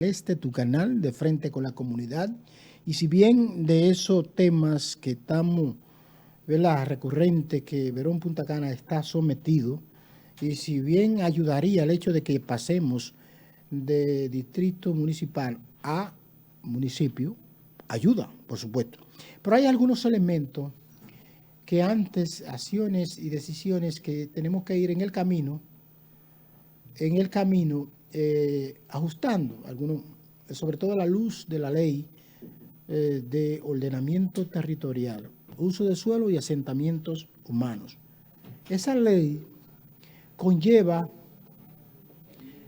Tu canal de Frente con la Comunidad. Y si bien de esos temas que estamos, ¿verdad?, recurrente que Verón Punta Cana está sometido, y si bien ayudaría el hecho de que pasemos de distrito municipal a municipio, ayuda, por supuesto. Pero hay algunos elementos que antes, acciones y decisiones que tenemos que ir en el camino, ajustando algunos, sobre todo a la luz de la ley de ordenamiento territorial, uso de suelo y asentamientos humanos. Esa ley conlleva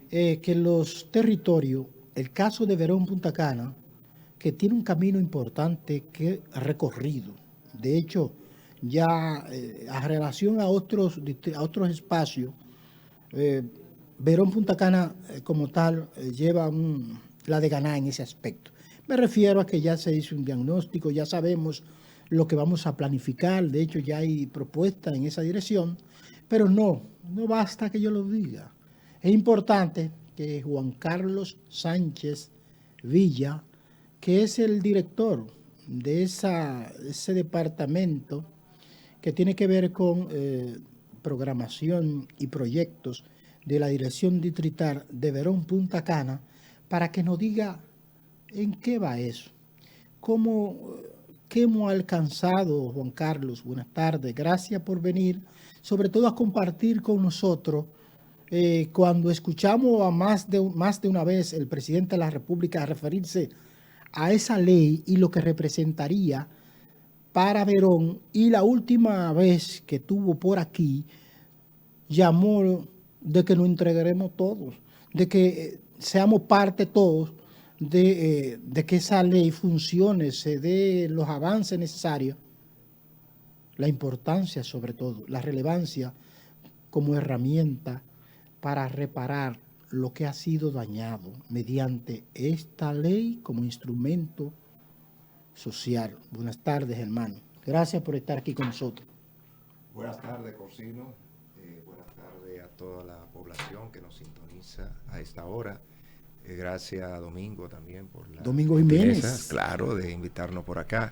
que los territorios, el caso de Verón Punta Cana, que tiene un camino importante que recorrido. De hecho, ya a relación a otros espacios, Verón Punta Cana como tal lleva la de ganar en ese aspecto. Me refiero a que ya se hizo un diagnóstico, ya sabemos lo que vamos a planificar, de hecho ya hay propuestas en esa dirección, pero no basta que yo lo diga. Es importante que Juan Carlos Sánchez Villa, que es el director de ese departamento que tiene que ver con programación y proyectos de la Dirección Distrital de Verón Punta Cana, para que nos diga en qué va eso, qué hemos alcanzado. Juan Carlos, buenas tardes, gracias por venir, sobre todo a compartir con nosotros. Cuando escuchamos a más de una vez el presidente de la República referirse a esa ley y lo que representaría para Verón, y la última vez que estuvo por aquí, llamó de que nos entregaremos todos, de que seamos parte todos de que esa ley funcione, se dé los avances necesarios, la importancia sobre todo, la relevancia como herramienta para reparar lo que ha sido dañado mediante esta ley como instrumento social. Buenas tardes, hermano. Gracias por estar aquí con nosotros. Buenas tardes, Corsino. Buenas tardes a toda la población que nos sintoniza a esta hora. Gracias a Domingo también por la Domingo Jiménez, claro, de invitarnos por acá.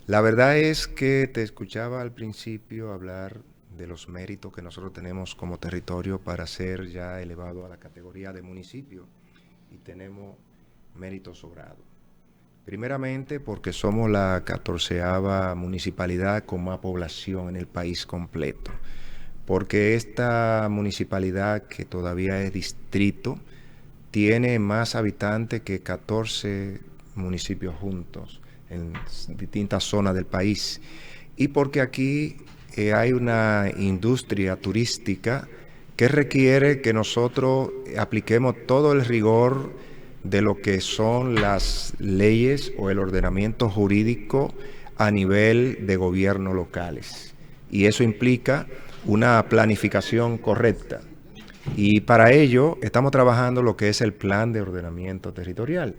La verdad es que te escuchaba al principio hablar de los méritos que nosotros tenemos como territorio para ser ya elevado a la categoría de municipio, y tenemos méritos sobrados. Primeramente porque somos la 14ª municipalidad con más población en el país completo, porque esta municipalidad, que todavía es distrito, tiene más habitantes que 14 municipios juntos en distintas zonas del país, y porque aquí hay una industria turística que requiere que nosotros apliquemos todo el rigor de lo que son las leyes o el ordenamiento jurídico a nivel de gobiernos locales. Y eso implica una planificación correcta. Y para ello estamos trabajando lo que es el plan de ordenamiento territorial,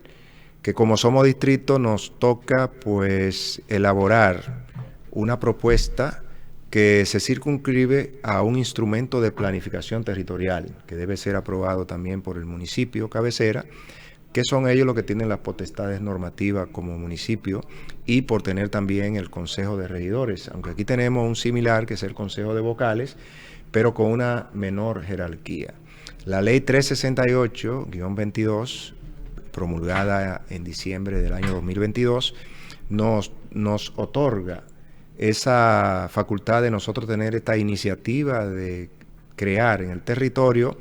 que como somos distrito nos toca pues elaborar una propuesta que se circunscribe a un instrumento de planificación territorial que debe ser aprobado también por el municipio cabecera, que son ellos los que tienen las potestades normativas como municipio, y por tener también el Consejo de Regidores, aunque aquí tenemos un similar que es el Consejo de Vocales, pero con una menor jerarquía. La Ley 368-22, promulgada en diciembre del año 2022, nos otorga esa facultad de nosotros tener esta iniciativa de crear en el territorio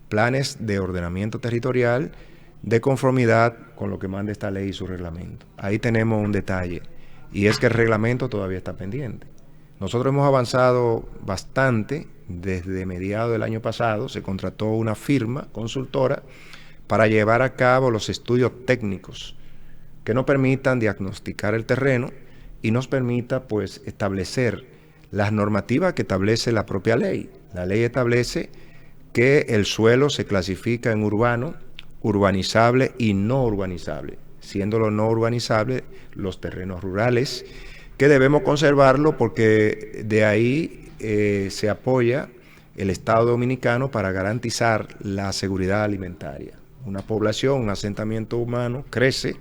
planes de ordenamiento territorial de conformidad con lo que manda esta ley y su reglamento. Ahí tenemos un detalle, y es que el reglamento todavía está pendiente. Nosotros hemos avanzado bastante. Desde mediados del año pasado se contrató una firma consultora para llevar a cabo los estudios técnicos que nos permitan diagnosticar el terreno y nos permita pues establecer las normativas que establece la propia ley. La ley establece que el suelo se clasifica en urbano, urbanizable y no urbanizable, siendo lo no urbanizable los terrenos rurales, que debemos conservarlo porque de ahí se apoya el Estado Dominicano para garantizar la seguridad alimentaria. una población, un asentamiento humano, crece,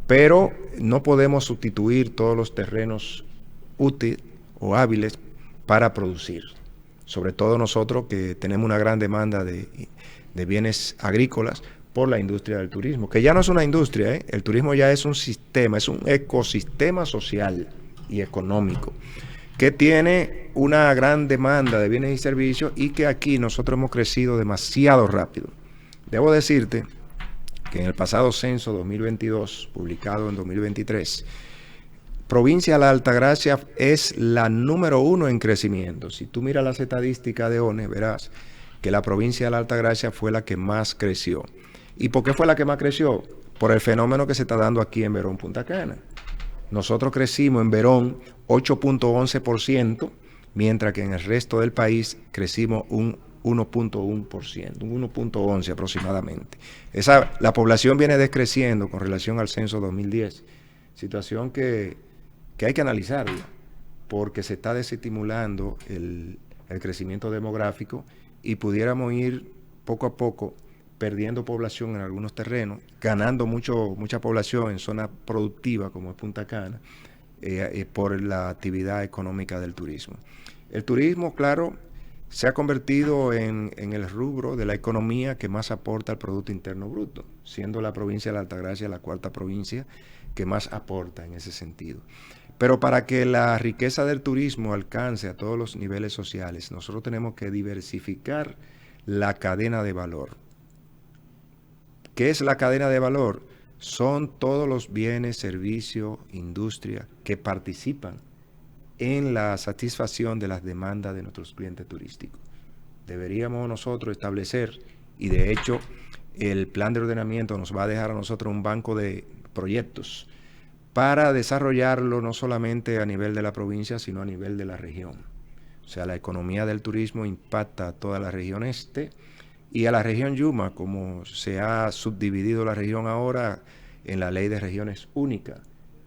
pero no podemos sustituir todos los terrenos útiles o hábiles para producir. Sobre todo nosotros que tenemos una gran demanda de bienes agrícolas por la industria del turismo, que ya no es una industria, ¿eh? El turismo ya es un sistema, es un ecosistema social y económico, que tiene una gran demanda de bienes y servicios y que aquí nosotros hemos crecido demasiado rápido. Debo decirte que en el pasado censo 2022, publicado en 2023, provincia de la Altagracia es la número 1 en crecimiento. Si tú miras las estadísticas de ONE, verás que la provincia de la Altagracia fue la que más creció. ¿Y por qué fue la que más creció? Por el fenómeno que se está dando aquí en Verón, Punta Cana. Nosotros crecimos en Verón 8.11%, mientras que en el resto del país crecimos un 1.1%, un 1.11 aproximadamente. La población viene descreciendo con relación al censo 2010, situación que hay que analizarla, porque se está desestimulando el crecimiento demográfico y pudiéramos ir poco a poco perdiendo población en algunos terrenos, ganando mucha población en zonas productivas como es Punta Cana, por la actividad económica del turismo. El turismo, claro, se ha convertido en el rubro de la economía que más aporta al Producto Interno Bruto, siendo la provincia de la Altagracia la cuarta provincia que más aporta en ese sentido. Pero para que la riqueza del turismo alcance a todos los niveles sociales, nosotros tenemos que diversificar la cadena de valor. ¿Qué es la cadena de valor? Son todos los bienes, servicios, industria que participan en la satisfacción de las demandas de nuestros clientes turísticos. Deberíamos nosotros establecer, y de hecho el plan de ordenamiento nos va a dejar a nosotros un banco de proyectos para desarrollarlo no solamente a nivel de la provincia, sino a nivel de la región. O sea, la economía del turismo impacta a toda la región este y a la región Yuma, como se ha subdividido la región ahora en la ley de regiones únicas,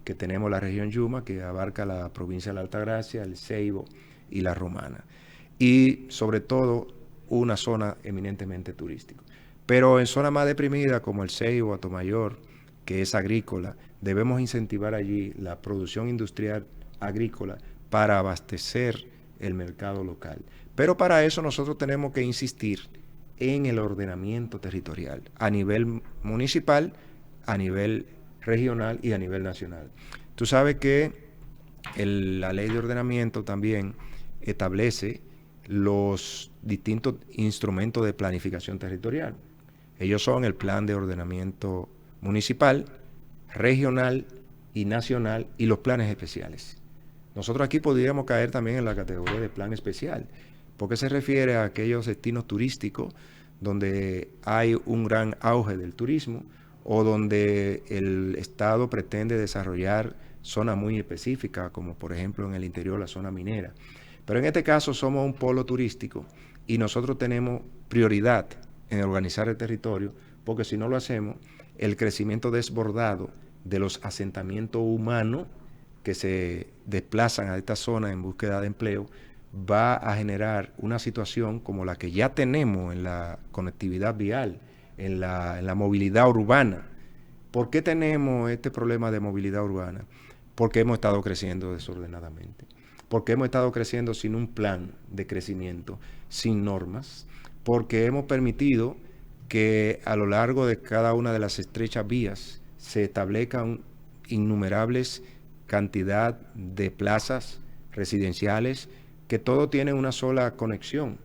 que tenemos la región Yuma, que abarca la provincia de la Altagracia, el Ceibo y la Romana. Y sobre todo, una zona eminentemente turística. Pero en zonas más deprimidas como el Ceibo, Atomayor, que es agrícola, debemos incentivar allí la producción industrial agrícola para abastecer el mercado local. Pero para eso nosotros tenemos que insistir en el ordenamiento territorial a nivel municipal, a nivel regional y a nivel nacional. Tú sabes que la ley de ordenamiento también establece los distintos instrumentos de planificación territorial. Ellos son el plan de ordenamiento municipal, regional y nacional y los planes especiales. Nosotros aquí podríamos caer también en la categoría de plan especial, porque se refiere a aquellos destinos turísticos donde hay un gran auge del turismo o donde el Estado pretende desarrollar zonas muy específicas, como por ejemplo en el interior la zona minera. Pero en este caso somos un polo turístico y nosotros tenemos prioridad en organizar el territorio, porque si no lo hacemos, el crecimiento desbordado de los asentamientos humanos que se desplazan a esta zona en búsqueda de empleo va a generar una situación como la que ya tenemos en la conectividad vial, en la movilidad urbana. ¿Por qué tenemos este problema de movilidad urbana? Porque hemos estado creciendo desordenadamente, porque hemos estado creciendo sin un plan de crecimiento, sin normas, porque hemos permitido que a lo largo de cada una de las estrechas vías se establezcan innumerables cantidad de plazas residenciales que todo tiene una sola conexión,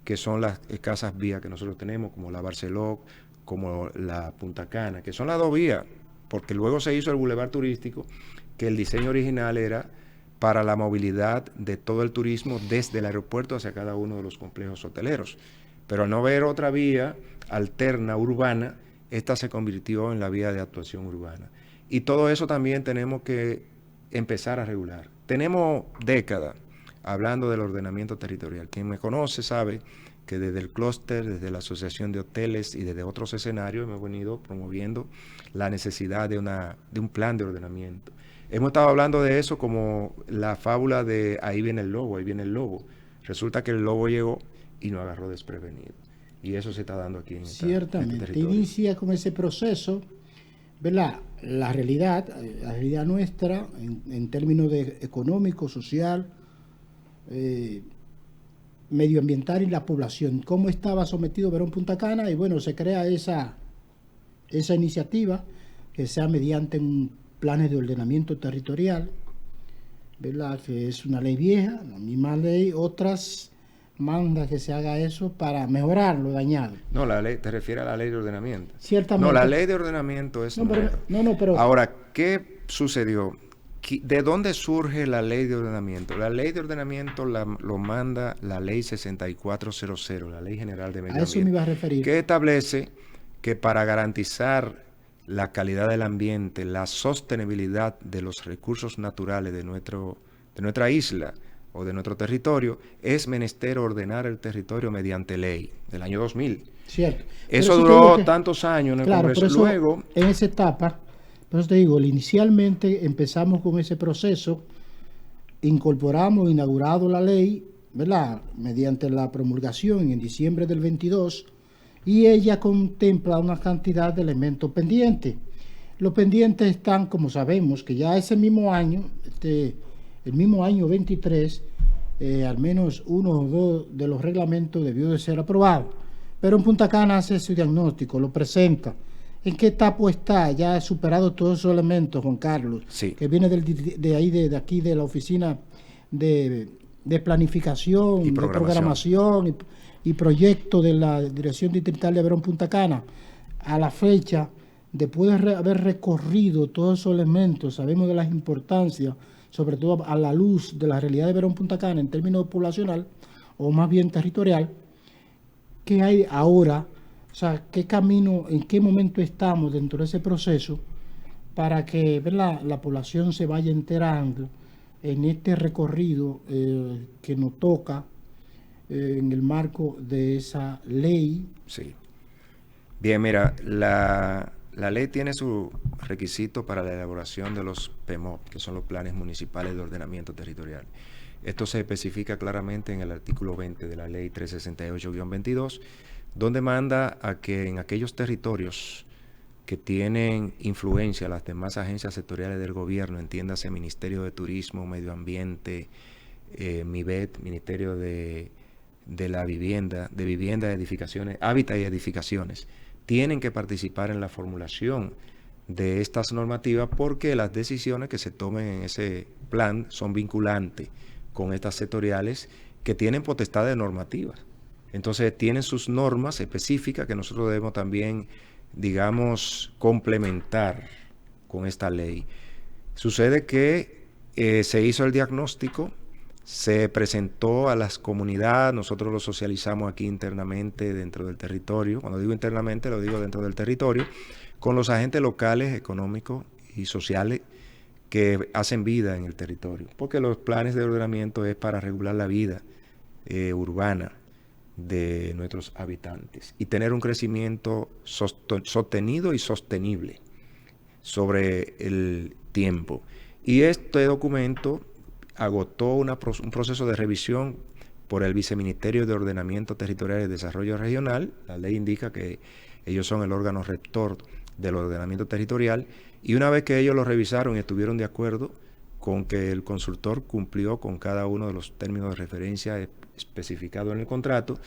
que son las escasas vías que nosotros tenemos, como la Barceló, como la Punta Cana, que son las dos vías, porque luego se hizo el bulevar turístico, que el diseño original era para la movilidad de todo el turismo desde el aeropuerto hacia cada uno de los complejos hoteleros. Pero al no ver otra vía alterna urbana, esta se convirtió en la vía de actuación urbana. Y todo eso también tenemos que empezar a regular. Tenemos décadas hablando del ordenamiento territorial. Quien me conoce sabe que desde el clúster, desde la Asociación de Hoteles y desde otros escenarios hemos venido promoviendo la necesidad de un plan de ordenamiento. Hemos estado hablando de eso como la fábula de ahí viene el lobo, ahí viene el lobo. Resulta que el lobo llegó y nos agarró desprevenido. Y eso se está dando aquí en este Ciertamente, territorio. inicia con ese proceso, ¿verdad? La realidad nuestra, en términos de económico, social, eh, medioambiental y la población, cómo estaba sometido Verón Punta Cana, y bueno, se crea esa iniciativa que sea mediante un planes de ordenamiento territorial, ¿verdad? Que es una ley vieja, la misma ley, otras manda que se haga eso para mejorar lo dañado. No, la ley, te refieres a la ley de ordenamiento. Ciertamente. No, la ley de ordenamiento es No, pero, nueva. pero Ahora, ¿qué sucedió? ¿De dónde surge la ley de ordenamiento? La ley de ordenamiento lo manda la ley 6400, la Ley General de Medio a eso me iba a referir. que establece que para garantizar la calidad del ambiente, la sostenibilidad de los recursos naturales de nuestra isla o de nuestro territorio, es menester ordenar el territorio mediante ley, del año 2000. Cierto. Eso duró tantos años en el Congreso. Por eso, luego, en esa etapa, por eso te digo, inicialmente empezamos con ese proceso, incorporamos, inaugurado la ley, ¿verdad? Mediante la promulgación en diciembre del 22, y ella contempla una cantidad de elementos pendientes. Los pendientes están, como sabemos, que ya ese mismo año, el mismo año 23, al menos uno o dos de los reglamentos debió de ser aprobado. Pero en Punta Cana hace su diagnóstico, lo presenta. ¿En qué etapa está? Ya ha superado todos esos elementos, Juan Carlos, sí, que viene de aquí de la oficina de planificación, de programación y proyecto de la Dirección Distrital de Verón Punta Cana. A la fecha, después de haber recorrido todos esos elementos, sabemos de las importancias, sobre todo a la luz de la realidad de Verón Punta Cana en términos poblacional, o más bien territorial, ¿qué hay ahora? O sea, ¿qué camino, en qué momento estamos dentro de ese proceso para que, ¿verdad?, la población se vaya enterando en este recorrido que nos toca en el marco de esa ley? Sí. Bien, mira, la ley tiene su requisito para la elaboración de los PMOP, que son los planes municipales de ordenamiento territorial. Esto se especifica claramente en el artículo 20 de la ley 368-22, donde manda a que en aquellos territorios que tienen influencia las demás agencias sectoriales del gobierno, entiéndase Ministerio de Turismo, Medio Ambiente, MIBET, Ministerio de la Vivienda, Edificaciones, Hábitat y Edificaciones, tienen que participar en la formulación de estas normativas porque las decisiones que se tomen en ese plan son vinculantes con estas sectoriales que tienen potestades normativas. Entonces tienen sus normas específicas que nosotros debemos también, digamos, complementar con esta ley. Sucede que se hizo el diagnóstico, se presentó a las comunidades, nosotros lo socializamos aquí internamente dentro del territorio. Cuando digo internamente, lo digo dentro del territorio, con los agentes locales, económicos y sociales que hacen vida en el territorio. Porque los planes de ordenamiento es para regular la vida urbana de nuestros habitantes y tener un crecimiento sostenido y sostenible sobre el tiempo. Y este documento agotó un proceso de revisión por el Viceministerio de Ordenamiento Territorial y Desarrollo Regional. La ley indica que ellos son el órgano rector del ordenamiento territorial, y una vez que ellos lo revisaron y estuvieron de acuerdo con que el consultor cumplió con cada uno de los términos de referencia especificado en el contrato,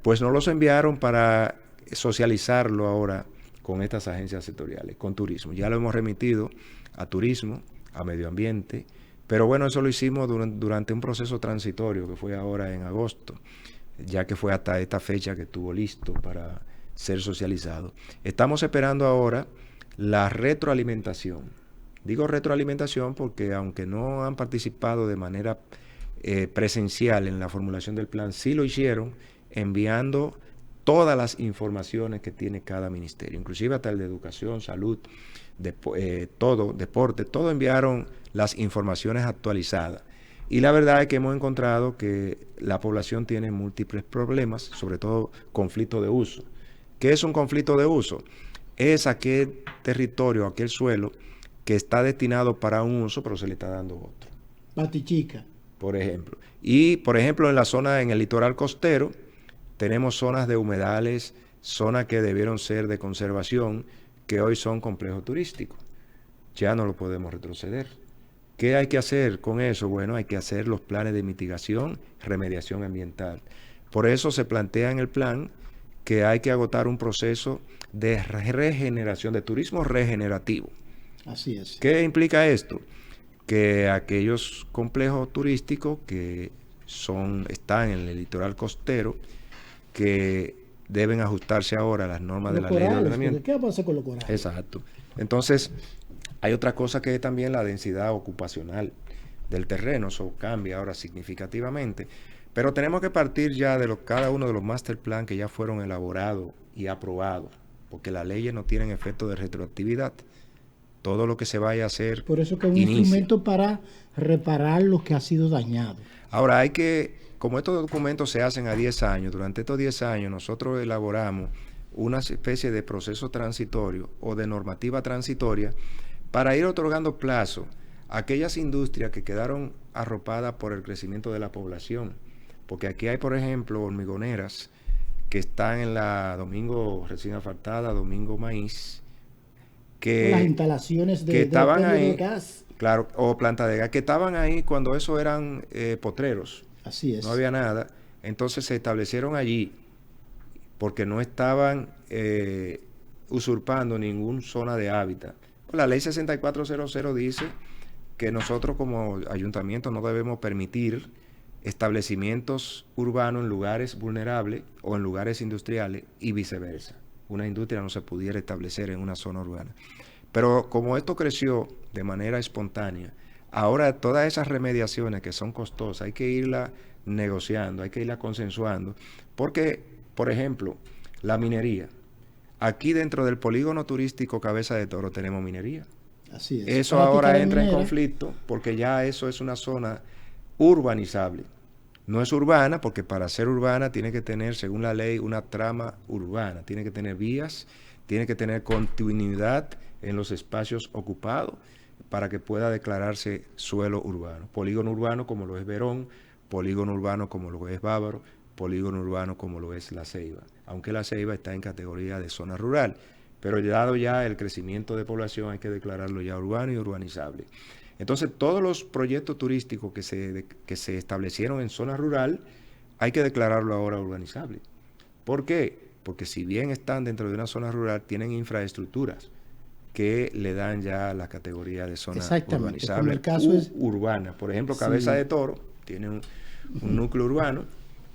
pues nos los enviaron para socializarlo ahora con estas agencias sectoriales, con turismo. Ya lo hemos remitido a turismo, a medio ambiente, pero bueno, eso lo hicimos durante un proceso transitorio que fue ahora en agosto, ya que fue hasta esta fecha que estuvo listo para ser socializado. Estamos esperando ahora la retroalimentación. Digo retroalimentación porque aunque no han participado de manera presencial en la formulación del plan, sí lo hicieron enviando todas las informaciones que tiene cada ministerio, inclusive hasta el de educación, salud, deporte, todo enviaron las informaciones actualizadas. Y la verdad es que hemos encontrado que la población tiene múltiples problemas, sobre todo conflicto de uso. ¿Qué es un conflicto de uso? Es aquel territorio, aquel suelo que está destinado para un uso, pero se le está dando otro. Batichica. Por ejemplo. Y, por ejemplo, en la zona, en el litoral costero, tenemos zonas de humedales, zonas que debieron ser de conservación, que hoy son complejos turísticos. Ya no lo podemos retroceder. ¿Qué hay que hacer con eso? Bueno, hay que hacer los planes de mitigación, remediación ambiental. Por eso se plantea en el plan que hay que agotar un proceso de regeneración, de turismo regenerativo. Así es. ¿Qué implica esto? Que aquellos complejos turísticos que están en el litoral costero, que deben ajustarse ahora a las normas de la ley de ordenamiento. ¿Qué vamos a hacer con los corales? Exacto. Entonces, hay otra cosa que es también la densidad ocupacional del terreno. Eso cambia ahora significativamente. Pero tenemos que partir ya de cada uno de los master plan que ya fueron elaborados y aprobados, porque las leyes no tienen efecto de retroactividad. Todo lo que se vaya a hacer por eso que es un instrumento para reparar lo que ha sido dañado. Ahora como estos documentos se hacen a 10 años, durante estos 10 años nosotros elaboramos una especie de proceso transitorio o de normativa transitoria para ir otorgando plazo a aquellas industrias que quedaron arropadas por el crecimiento de la población. Porque aquí hay, por ejemplo, hormigoneras que están en la Domingo Recién Asfaltada, Domingo Maíz, que las instalaciones que estaban ahí, de gas. Claro, o planta de gas, que estaban ahí cuando eso eran potreros. Así es. No había nada. Entonces se establecieron allí porque no estaban usurpando ninguna zona de hábitat. La ley 6400 dice que nosotros como ayuntamiento no debemos permitir establecimientos urbanos en lugares vulnerables o en lugares industriales y viceversa. Una industria no se pudiera establecer en una zona urbana. Pero como esto creció de manera espontánea, ahora todas esas remediaciones que son costosas hay que irla negociando, hay que irla consensuando, porque, por ejemplo, la minería. Aquí dentro del polígono turístico Cabeza de Toro tenemos minería. Así es. Eso ahora entra en conflicto porque ya eso es una zona urbanizable. No es urbana porque para ser urbana tiene que tener, según la ley, una trama urbana. Tiene que tener vías, tiene que tener continuidad en los espacios ocupados para que pueda declararse suelo urbano. Polígono urbano como lo es Verón, polígono urbano como lo es Bávaro, polígono urbano como lo es La Ceiba. Aunque La Ceiba está en categoría de zona rural, pero dado ya el crecimiento de población hay que declararlo ya urbano y urbanizable. Entonces, todos los proyectos turísticos que se establecieron en zona rural, hay que declararlo ahora urbanizable. ¿Por qué? Porque si bien están dentro de una zona rural, tienen infraestructuras que le dan ya la categoría de zona urbanizable el caso es urbana. Por ejemplo, Cabeza de Toro tiene un núcleo urbano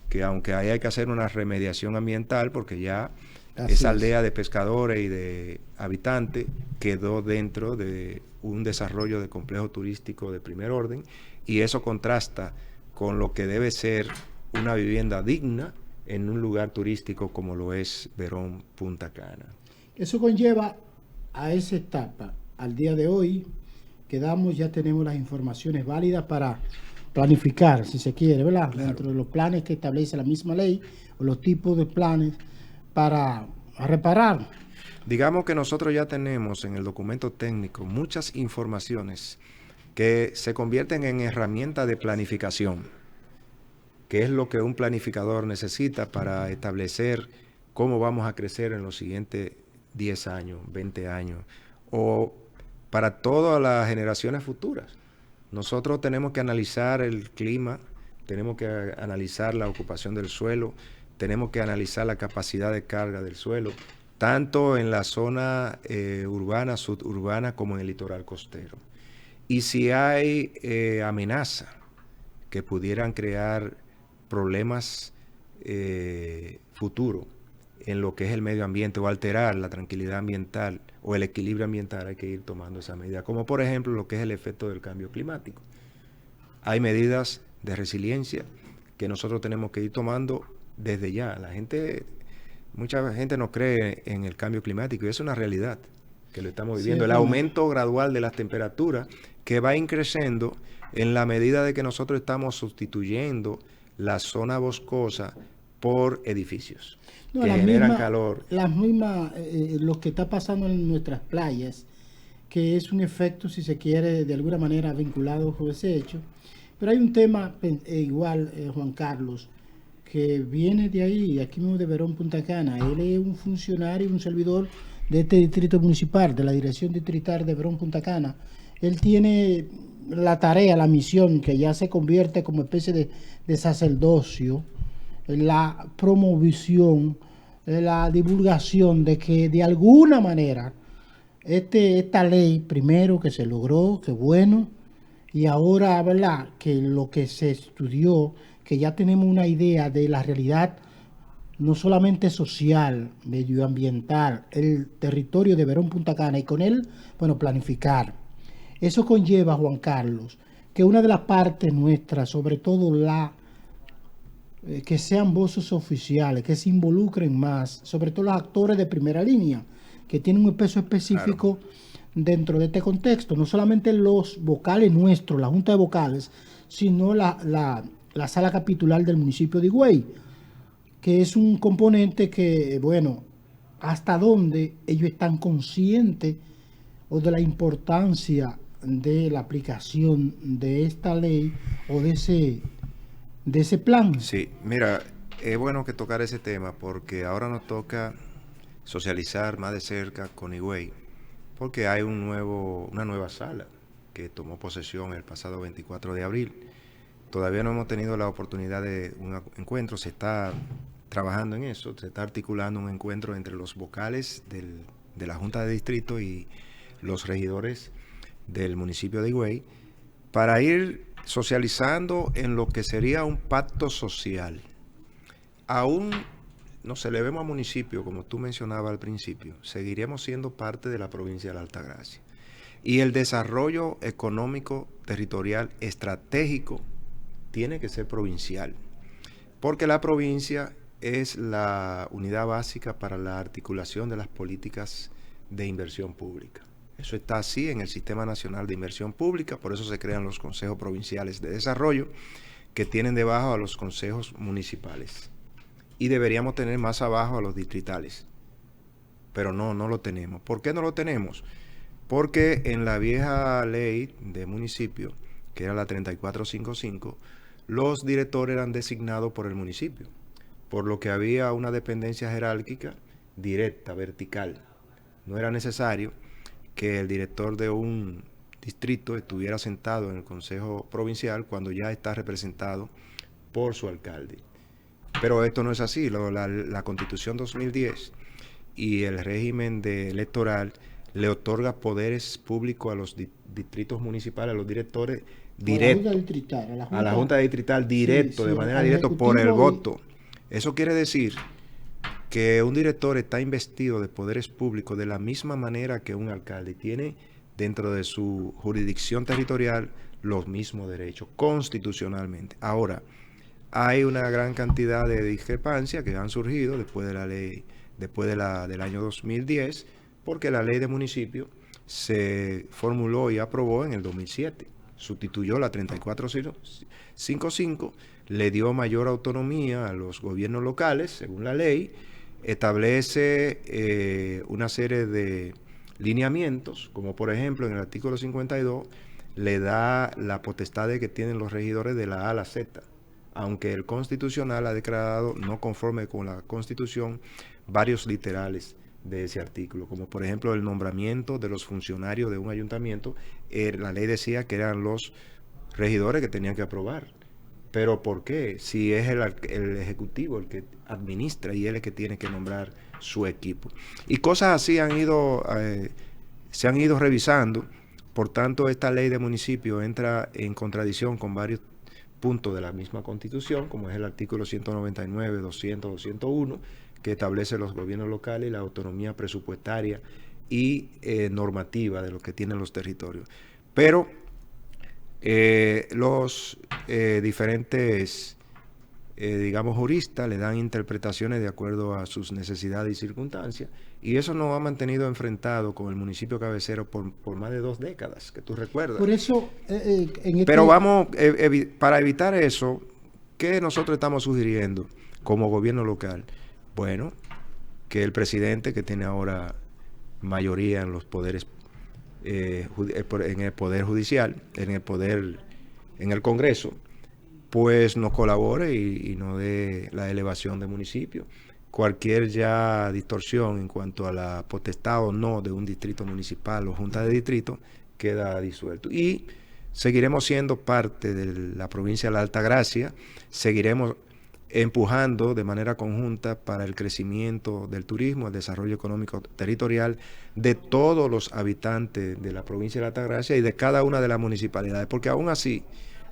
que aunque ahí hay que hacer una remediación ambiental porque ya esa aldea de pescadores y de habitantes quedó dentro de un desarrollo de complejo turístico de primer orden y eso contrasta con lo que debe ser una vivienda digna en un lugar turístico como lo es Verón Punta Cana. Eso conlleva a esa etapa. Al día de hoy ya tenemos las informaciones válidas para planificar, si se quiere, ¿verdad? Claro. Dentro de los planes que establece la misma ley o los tipos de planes para reparar. Digamos que nosotros ya tenemos en el documento técnico muchas informaciones que se convierten en herramientas de planificación, que es lo que un planificador necesita para establecer cómo vamos a crecer en los siguientes 10 años, 20 años, o para todas las generaciones futuras. Nosotros tenemos que analizar el clima, tenemos que analizar la ocupación del suelo, tenemos que analizar la capacidad de carga del suelo, tanto en la zona urbana, suburbana, como en el litoral costero. Y si hay amenazas que pudieran crear problemas futuros en lo que es el medio ambiente o alterar la tranquilidad ambiental o el equilibrio ambiental, hay que ir tomando esa medida, como por ejemplo lo que es el efecto del cambio climático. Hay medidas de resiliencia que nosotros tenemos que ir tomando desde ya. Mucha gente no cree en el cambio climático y es una realidad que lo estamos viviendo. Sí, el aumento gradual de las temperaturas que va creciendo en la medida de que nosotros estamos sustituyendo la zona boscosa por edificios que generan calor. Lo que está pasando en nuestras playas, que es un efecto, si se quiere, de alguna manera vinculado con ese hecho. Pero hay un tema igual, Juan Carlos, que viene de ahí, aquí mismo de Verón, Punta Cana. Él es un funcionario, un servidor de este distrito municipal, de la Dirección Distrital de Verón, Punta Cana. Él tiene la tarea, la misión, que ya se convierte como especie de sacerdocio, en la promoción, en la divulgación de que de alguna manera esta ley, primero que se logró, que bueno, y ahora, ¿verdad? Que lo que se estudió, que ya tenemos una idea de la realidad, no solamente social, medioambiental, el territorio de Verón Punta Cana, y con él, bueno, planificar. Eso conlleva, Juan Carlos, que una de las partes nuestras, sobre todo que sean voces oficiales, que se involucren más, sobre todo los actores de primera línea, que tienen un peso específico. Claro. Dentro de este contexto, no solamente los vocales nuestros, la Junta de Vocales, sino la sala capitular del municipio de Higüey, que es un componente que, bueno, hasta dónde ellos están conscientes o de la importancia de la aplicación de esta ley o de ese plan. Sí, mira, es bueno que tocar ese tema porque ahora nos toca socializar más de cerca con Higüey, porque hay una nueva sala que tomó posesión el pasado 24 de abril. Todavía no hemos tenido la oportunidad de un encuentro, se está trabajando en eso, se está articulando un encuentro entre los vocales de la Junta de Distrito y los regidores del municipio de Higüey para ir socializando en lo que sería un pacto social. Aún nos elevemos a municipio, como tú mencionabas al principio, seguiremos siendo parte de la provincia de la Altagracia. Y el desarrollo económico, territorial, estratégico, tiene que ser provincial, porque la provincia es la unidad básica para la articulación de las políticas de inversión pública. Eso está así en el Sistema Nacional de Inversión Pública, por eso se crean los consejos provinciales de desarrollo, que tienen debajo a los consejos municipales. Y deberíamos tener más abajo a los distritales. Pero no lo tenemos. ¿Por qué no lo tenemos? Porque en la vieja ley de municipio, que era la 3455, los directores eran designados por el municipio, por lo que había una dependencia jerárquica directa, vertical. No era necesario que el director de un distrito estuviera sentado en el Consejo Provincial cuando ya está representado por su alcalde. Pero esto no es así. La Constitución 2010 y el régimen electoral le otorga poderes públicos a los distritos municipales, a los directores directos, a la Junta Distrital directo, sí, de manera directa por el voto. Eso quiere decir que un director está investido de poderes públicos de la misma manera que un alcalde, tiene dentro de su jurisdicción territorial los mismos derechos constitucionalmente. Ahora, hay una gran cantidad de discrepancias que han surgido después de la ley, del año 2010, porque la ley de municipio se formuló y aprobó en el 2007. Sustituyó la 3455, le dio mayor autonomía a los gobiernos locales, según la ley, establece una serie de lineamientos, como por ejemplo en el artículo 52, le da la potestad de que tienen los regidores de la A a la Z, aunque el Constitucional ha declarado no conforme con la Constitución varios literales de ese artículo, como por ejemplo el nombramiento de los funcionarios de un ayuntamiento. La ley decía que eran los regidores que tenían que aprobar. ¿Pero por qué? Si es el Ejecutivo el que administra y él es el que tiene que nombrar su equipo. Y cosas así se han ido revisando. Por tanto, esta ley de municipio entra en contradicción con varios puntos de la misma Constitución, como es el artículo 199, 200, 201, que establece los gobiernos locales y la autonomía presupuestaria y normativa de lo que tienen los territorios. Pero los diferentes, digamos, juristas le dan interpretaciones de acuerdo a sus necesidades y circunstancias, y eso nos ha mantenido enfrentado con el municipio cabecero por más de 2 décadas, que tú recuerdas. Por eso, Pero vamos, para evitar eso, ¿qué nosotros estamos sugiriendo como gobierno local? Bueno, que el presidente, que tiene ahora mayoría en los poderes, en el poder judicial, en el Congreso, pues nos colabore y nos dé la elevación del municipio. Cualquier ya distorsión en cuanto a la potestad o no de un distrito municipal o junta de distrito queda disuelto. Y seguiremos siendo parte de la provincia de la Altagracia, seguiremos empujando de manera conjunta para el crecimiento del turismo, el desarrollo económico territorial de todos los habitantes de la provincia de la Altagracia y de cada una de las municipalidades, porque aún así,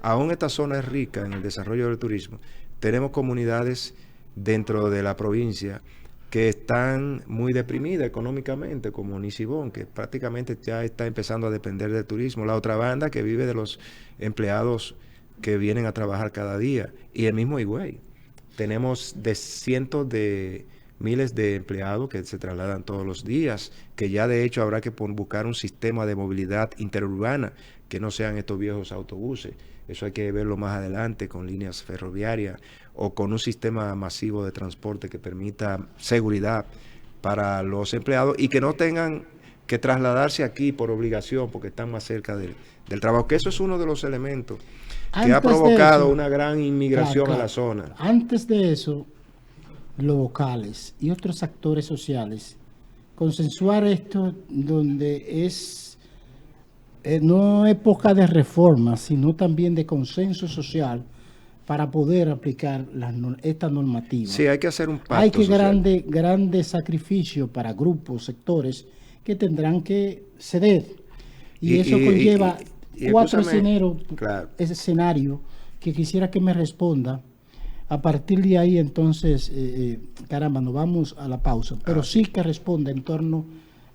aún esta zona es rica en el desarrollo del turismo, tenemos comunidades dentro de la provincia que están muy deprimidas económicamente, como Nisibón, que prácticamente ya está empezando a depender del turismo, la otra banda que vive de los empleados que vienen a trabajar cada día, y el mismo Higüey. Tenemos de cientos de miles de empleados que se trasladan todos los días, que ya de hecho habrá que buscar un sistema de movilidad interurbana, que no sean estos viejos autobuses. Eso hay que verlo más adelante con líneas ferroviarias o con un sistema masivo de transporte que permita seguridad para los empleados y que no tengan que trasladarse aquí por obligación porque están más cerca del trabajo, que eso es uno de los elementos que ha provocado una gran inmigración a la zona. Antes de eso, los vocales y otros actores sociales consensuar esto donde es no época de reforma, sino también de consenso social para poder aplicar esta normativa. Sí, hay que hacer un pacto Hay que social. grande sacrificio para grupos, sectores que tendrán que ceder. Y eso conlleva cuatro escenarios, claro. ese escenario que quisiera que me responda. A partir de ahí, entonces, caramba, nos vamos a la pausa. Pero sí que responda en torno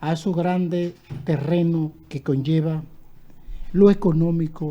a esos grandes terrenos que conlleva lo económico